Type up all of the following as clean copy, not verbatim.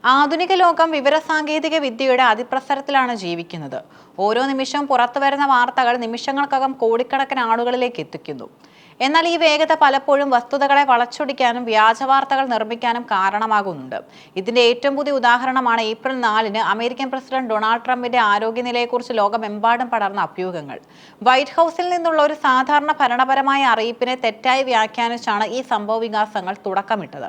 ആധുനിക ലോകം വിവരസാങ്കേതിക വിദ്യയുടെ അതിപ്രസരത്തിലാണ് ജീവിക്കുന്നത്. ഓരോ നിമിഷവും പുറത്തുവരുന്ന വാർത്തകൾ നിമിഷങ്ങൾക്കകം കോടിക്കണക്കിന് ആളുകളിലേക്ക് എത്തിക്കുന്നു. എന്നാൽ ഈ വേഗത പലപ്പോഴും വസ്തുതകളെ വളച്ചൊടിക്കാനും വ്യാജ വാർത്തകൾ നിർമ്മിക്കാനും കാരണമാകുന്നുണ്ട്. ഇതിന്റെ ഏറ്റവും പുതിയ ഉദാഹരണമാണ് ഏപ്രിൽ 4-ന് അമേരിക്കൻ പ്രസിഡന്റ് ഡൊണാൾഡ് ട്രംപിന്റെ ആരോഗ്യനിലയെക്കുറിച്ച് ലോകമെമ്പാടും പടർന്ന അഭ്യൂഹങ്ങൾ. വൈറ്റ് ഹൌസിൽ നിന്നുള്ള ഒരു സാധാരണ ഭരണപരമായ അറിയിപ്പിനെ തെറ്റായി വ്യാഖ്യാനിച്ചാണ് ഈ സംഭവവികാസങ്ങൾ തുടക്കമിട്ടത്.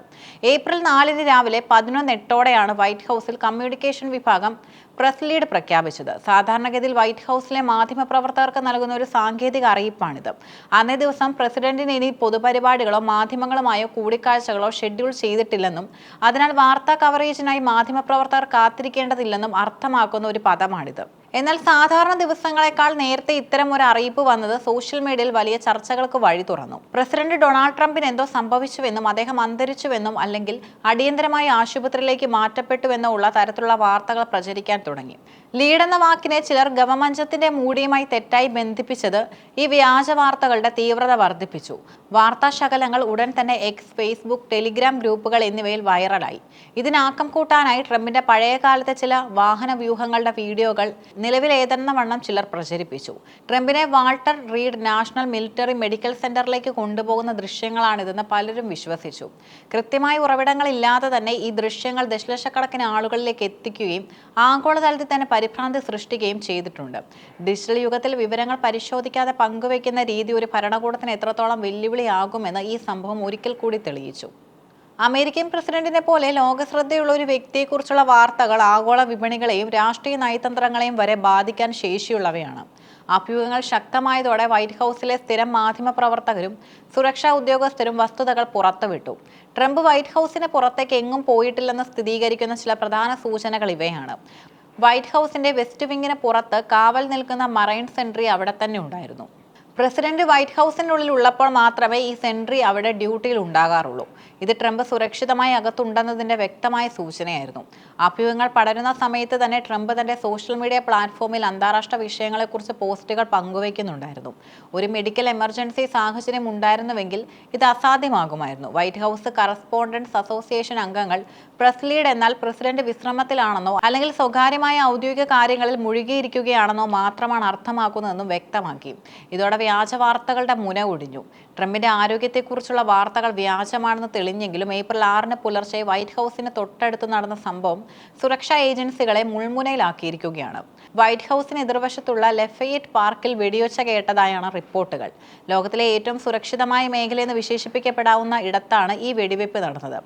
ഏപ്രിൽ 4-ന് രാവിലെ 11:08-ഓടെയാണ് വൈറ്റ് ഹൌസിൽ കമ്മ്യൂണിക്കേഷൻ വിഭാഗം പ്രസ് ലീഡ് പ്രഖ്യാപിച്ചത്. സാധാരണഗതിയിൽ വൈറ്റ് ഹൌസിലെ മാധ്യമപ്രവർത്തകർക്ക് നൽകുന്ന ഒരു സാങ്കേതിക അറിയിപ്പാണിത്. അന്നേ ദിവസം പ്രസിഡന്റിന് ഇനി പൊതുപരിപാടികളോ മാധ്യമങ്ങളുമായോ കൂടിക്കാഴ്ചകളോ ഷെഡ്യൂൾ ചെയ്തിട്ടില്ലെന്നും അതിനാൽ വാർത്താ കവറേജിനായി മാധ്യമപ്രവർത്തകർ കാത്തിരിക്കേണ്ടതില്ലെന്നും അർത്ഥമാക്കുന്ന ഒരു പദമാണിത്. എന്നാൽ സാധാരണ ദിവസങ്ങളെക്കാൾ നേരത്തെ ഇത്തരം ഒരു അറിയിപ്പ് വന്നത് സോഷ്യൽ മീഡിയയിൽ വലിയ ചർച്ചകൾക്ക് വഴി തുറന്നു. പ്രസിഡന്റ് ഡൊണാൾഡ് ട്രംപിന് എന്തോ സംഭവിച്ചുവെന്നും അദ്ദേഹം അന്തരിച്ചുവെന്നും അല്ലെങ്കിൽ അടിയന്തരമായി ആശുപത്രിയിലേക്ക് മാറ്റപ്പെട്ടുവെന്നോ ഉള്ള തരത്തിലുള്ള വാർത്തകൾ പ്രചരിക്കാൻ തുടങ്ങി. ലീഡ് എന്ന വാക്കിനെ ചിലർ ഗവമഞ്ചത്തിന്റെ മൂടിയുമായി തെറ്റായി ബന്ധിപ്പിച്ചത് ഈ വ്യാജ വാർത്തകളുടെ തീവ്രത വർദ്ധിപ്പിച്ചു. വാർത്താ ശകലങ്ങൾ ഉടൻ തന്നെ എക്സ്, ഫേസ്ബുക്ക്, ടെലിഗ്രാം ഗ്രൂപ്പുകൾ എന്നിവയിൽ വൈറലായി. ഇതിനാക്കം കൂട്ടാനായി ട്രംപിന്റെ പഴയകാലത്തെ ചില വാഹന വ്യൂഹങ്ങളുടെ വീഡിയോകൾ നിലവിൽ ഏതെന്ന വണ്ണം ചിലർ പ്രചരിപ്പിച്ചു. ട്രംപിനെ Walter read national military medical സെന്ററിലേക്ക് കൊണ്ടുപോകുന്ന ദൃശ്യങ്ങളാണിതെന്ന് പലരും വിശ്വസിച്ചു. കൃത്യമായ ഉറവിടങ്ങളില്ലാതെ തന്നെ ഈ ദൃശ്യങ്ങൾ ദശലക്ഷക്കണക്കിന് ആളുകളിലേക്ക് എത്തിക്കുകയും ആഗോളതലത്തിൽ തന്നെ പരിഭ്രാന്തി സൃഷ്ടിക്കുകയും ചെയ്തിട്ടുണ്ട്. ഡിജിറ്റൽ യുഗത്തിൽ വിവരങ്ങൾ പരിശോധിക്കാതെ പങ്കുവയ്ക്കുന്ന രീതി ഒരു ഭരണകൂടത്തിന് എത്രത്തോളം വെല്ലുവിളിയാകുമെന്ന് ഈ സംഭവം ഒരിക്കൽ കൂടി തെളിയിച്ചു. അമേരിക്കൻ പ്രസിഡന്റിനെ പോലെ ലോകശ്രദ്ധയുള്ള ഒരു വ്യക്തിയെക്കുറിച്ചുള്ള വാർത്തകൾ ആഗോള വിപണികളെയും രാഷ്ട്രീയ നയതന്ത്രങ്ങളെയും വരെ ബാധിക്കാൻ ശേഷിയുള്ളവയാണ്. അഭ്യൂഹങ്ങൾ ശക്തമായതോടെ വൈറ്റ് ഹൌസിലെ സ്ഥിരം മാധ്യമപ്രവർത്തകരും സുരക്ഷാ ഉദ്യോഗസ്ഥരും വസ്തുതകൾ പുറത്തുവിട്ടു. ട്രംപ് വൈറ്റ് ഹൌസിന് പുറത്തേക്ക് എങ്ങും പോയിട്ടില്ലെന്ന് സ്ഥിരീകരിക്കുന്ന ചില പ്രധാന സൂചനകൾ ഇവയാണ്. വൈറ്റ് ഹൌസിന്റെ വെസ്റ്റ് വിങ്ങിന് പുറത്ത് കാവൽ നിൽക്കുന്ന മറൈൻ സെൻട്രി അവിടെ തന്നെ ഉണ്ടായിരുന്നു. പ്രസിഡന്റ് വൈറ്റ് ഹൌസിനുള്ളിൽ ഉള്ളപ്പോൾ മാത്രമേ ഈ സെൻട്രി അവിടെ ഡ്യൂട്ടിയിൽ ഉണ്ടാകാറുള്ളൂ. ഇത് ട്രംപ് സുരക്ഷിതമായി അകത്തുണ്ടെന്നതിന്റെ വ്യക്തമായ സൂചനയായിരുന്നു. അഭ്യൂഹങ്ങൾ പടരുന്ന സമയത്ത് തന്നെ ട്രംപ് തന്റെ സോഷ്യൽ മീഡിയ പ്ലാറ്റ്ഫോമിൽ അന്താരാഷ്ട്ര വിഷയങ്ങളെക്കുറിച്ച് പോസ്റ്റുകൾ പങ്കുവയ്ക്കുന്നുണ്ടായിരുന്നു. ഒരു മെഡിക്കൽ എമർജൻസി സാഹചര്യം ഉണ്ടായിരുന്നുവെങ്കിൽ ഇത് അസാധ്യമാകുമായിരുന്നു. വൈറ്റ് ഹൌസ് കറസ്പോണ്ടൻസ് അസോസിയേഷൻ അംഗങ്ങൾ പ്രസ് ലീഡ് എന്നാൽ പ്രസിഡന്റ് വിശ്രമത്തിലാണെന്നോ അല്ലെങ്കിൽ സ്വകാര്യമായ ഔദ്യോഗിക കാര്യങ്ങളിൽ മുഴുകിയിരിക്കുകയാണെന്നോ മാത്രമാണ് അർത്ഥമാക്കുന്നതെന്നും വ്യക്തമാക്കി. ഇതോടെ വ്യാജ വാർത്തകളുടെ മുന ഒടിഞ്ഞു. ട്രംപിന്റെ ആരോഗ്യത്തെക്കുറിച്ചുള്ള വാർത്തകൾ വ്യാജമാണെന്ന് തെളിഞ്ഞെങ്കിലും ഏപ്രിൽ 6-ന് പുലർച്ചെ വൈറ്റ് ഹൌസിന് തൊട്ടടുത്ത് നടന്ന സംഭവം സുരക്ഷാ ഏജൻസികളെ മുൾമുനയിലാക്കിയിരിക്കുകയാണ്. വൈറ്റ് ഹൌസിന് എതിർവശത്തുള്ള ലെഫയറ്റ് പാർക്കിൽ വെടിയൊച്ച കേട്ടതായാണ് റിപ്പോർട്ടുകൾ. ലോകത്തിലെ ഏറ്റവും സുരക്ഷിതമായ മേഖലയെന്ന് വിശേഷിപ്പിക്കപ്പെടാവുന്ന ഇടത്താണ് ഈ വെടിവെപ്പ് നടന്നത്.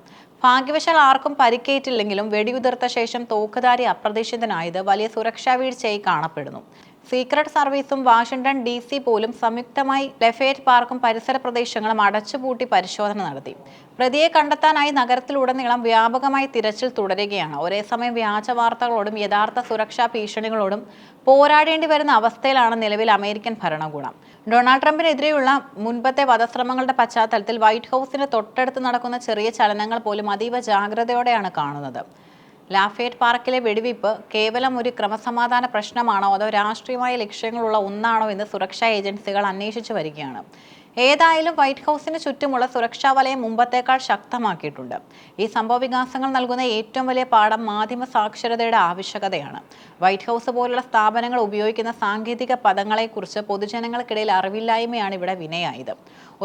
ഭാഗ്യവശാൽ ആർക്കും പരിക്കേറ്റില്ലെങ്കിലും വെടിയുതിർത്ത ശേഷം തോക്കുധാരി അപ്രതീക്ഷിതനായത് വലിയ സുരക്ഷാ വീഴ്ചയായി കാണപ്പെടുന്നു. സീക്രട്ട് സർവീസും വാഷിംഗ്ടൺ DC പോലും സംയുക്തമായി ലെഫയറ്റ് പാർക്കും പരിസര പ്രദേശങ്ങളും അടച്ചുപൂട്ടി പരിശോധന നടത്തി. പ്രതിയെ കണ്ടെത്താനായി നഗരത്തിലുടനീളം വ്യാപകമായി തിരച്ചിൽ തുടരുകയാണ്. ഒരേസമയം വ്യാജ വാർത്തകളോടും യഥാർത്ഥ സുരക്ഷാ ഭീഷണികളോടും പോരാടേണ്ടി വരുന്ന അവസ്ഥയിലാണ് നിലവിൽ അമേരിക്കൻ ഭരണകൂടം. ഡൊണാൾഡ് ട്രംപിനെതിരെയുള്ള മുൻപത്തെ വധശ്രമങ്ങളുടെ പശ്ചാത്തലത്തിൽ വൈറ്റ് ഹൌസിന് തൊട്ടടുത്ത് നടക്കുന്ന ചെറിയ ചലനങ്ങൾ പോലും അതീവ ജാഗ്രതയോടെയാണ് കാണുന്നത്. ലാഫയറ്റ് പാർക്കിലെ വെടിവയ്പ് കേവലം ഒരു ക്രമസമാധാന പ്രശ്നമാണോ അതോ രാഷ്ട്രീയമായ ലക്ഷ്യങ്ങളുള്ള ഒന്നാണോ എന്ന് സുരക്ഷാ ഏജൻസികൾ അന്വേഷിച്ചു വരികയാണ്. ഏതായാലും വൈറ്റ് ഹൌസിന് ചുറ്റുമുള്ള സുരക്ഷാ വലയം മുമ്പത്തേക്കാൾ ശക്തമാക്കിയിട്ടുണ്ട്. ഈ സംഭവ വികാസങ്ങൾ നൽകുന്ന ഏറ്റവും വലിയ പാഠം മാധ്യമ സാക്ഷരതയുടെ ആവശ്യകതയാണ്. വൈറ്റ് ഹൌസ് പോലുള്ള സ്ഥാപനങ്ങൾ ഉപയോഗിക്കുന്ന സാങ്കേതിക പദങ്ങളെക്കുറിച്ച് പൊതുജനങ്ങൾക്കിടയിൽ അറിവില്ലായ്മയാണ് ഇവിടെ വിനയായത്.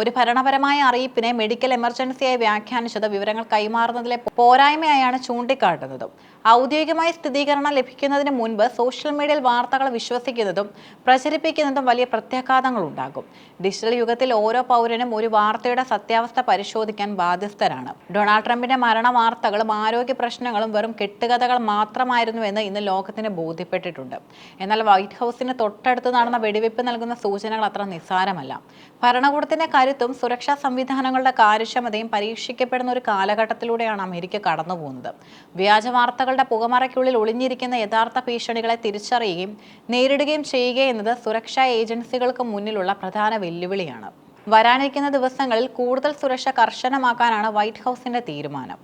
ഒരു ഭരണപരമായ അറിയിപ്പിനെ മെഡിക്കൽ എമർജൻസിയായി വ്യാഖ്യാനിച്ചത് വിവരങ്ങൾ കൈമാറുന്നതിലെ പോരായ്മയായാണ് ചൂണ്ടിക്കാട്ടുന്നത്. ഔദ്യോഗികമായ സ്ഥിരീകരണം ലഭിക്കുന്നതിന് മുൻപ് സോഷ്യൽ മീഡിയയിൽ വാർത്തകൾ വിശ്വസിക്കുന്നതും പ്രചരിപ്പിക്കുന്നതും വലിയ പ്രത്യാഘാതങ്ങൾ ഉണ്ടാകും. ഡിജിറ്റൽ യുഗത്തിൽ ഓരോ പൗരനും ഒരു വാർത്തയുടെ സത്യാവസ്ഥ പരിശോധിക്കാൻ ബാധ്യസ്ഥരാണ്. ഡൊണാൾഡ് ട്രംപിന്റെ മരണ വാർത്തകളും ആരോഗ്യ പ്രശ്നങ്ങളും വെറും കെട്ടുകഥകൾ മാത്രമായിരുന്നുവെന്ന് ഇന്ന് ലോകത്തിന് ബോധ്യപ്പെട്ടിട്ടുണ്ട്. എന്നാൽ വൈറ്റ് ഹൌസിന് തൊട്ടടുത്ത് നടന്ന വെടിവെപ്പ് നൽകുന്ന സൂചനകൾ അത്ര നിസ്സാരമല്ല. ഭരണകൂടത്തിന്റെ കരുത്തും സുരക്ഷാ സംവിധാനങ്ങളുടെ കാര്യക്ഷമതയും പരീക്ഷിക്കപ്പെടുന്ന ഒരു കാലഘട്ടത്തിലൂടെയാണ് അമേരിക്ക കടന്നുപോകുന്നത്. വ്യാജ വാർത്തകളുടെ പുകമറയ്ക്കുള്ളിൽ ഒളിഞ്ഞിരിക്കുന്ന യഥാർത്ഥ ഭീഷണികളെ തിരിച്ചറിയുകയും നേരിടുകയും ചെയ്യുക എന്നത് സുരക്ഷാ ഏജൻസികൾക്ക് മുന്നിലുള്ള പ്രധാന വെല്ലുവിളിയാണ്. വരാനിരിക്കുന്ന ദിവസങ്ങളിൽ കൂടുതൽ സുരക്ഷ കർശനമാക്കാനാണ് വൈറ്റ് ഹൌസിന്റെ തീരുമാനം.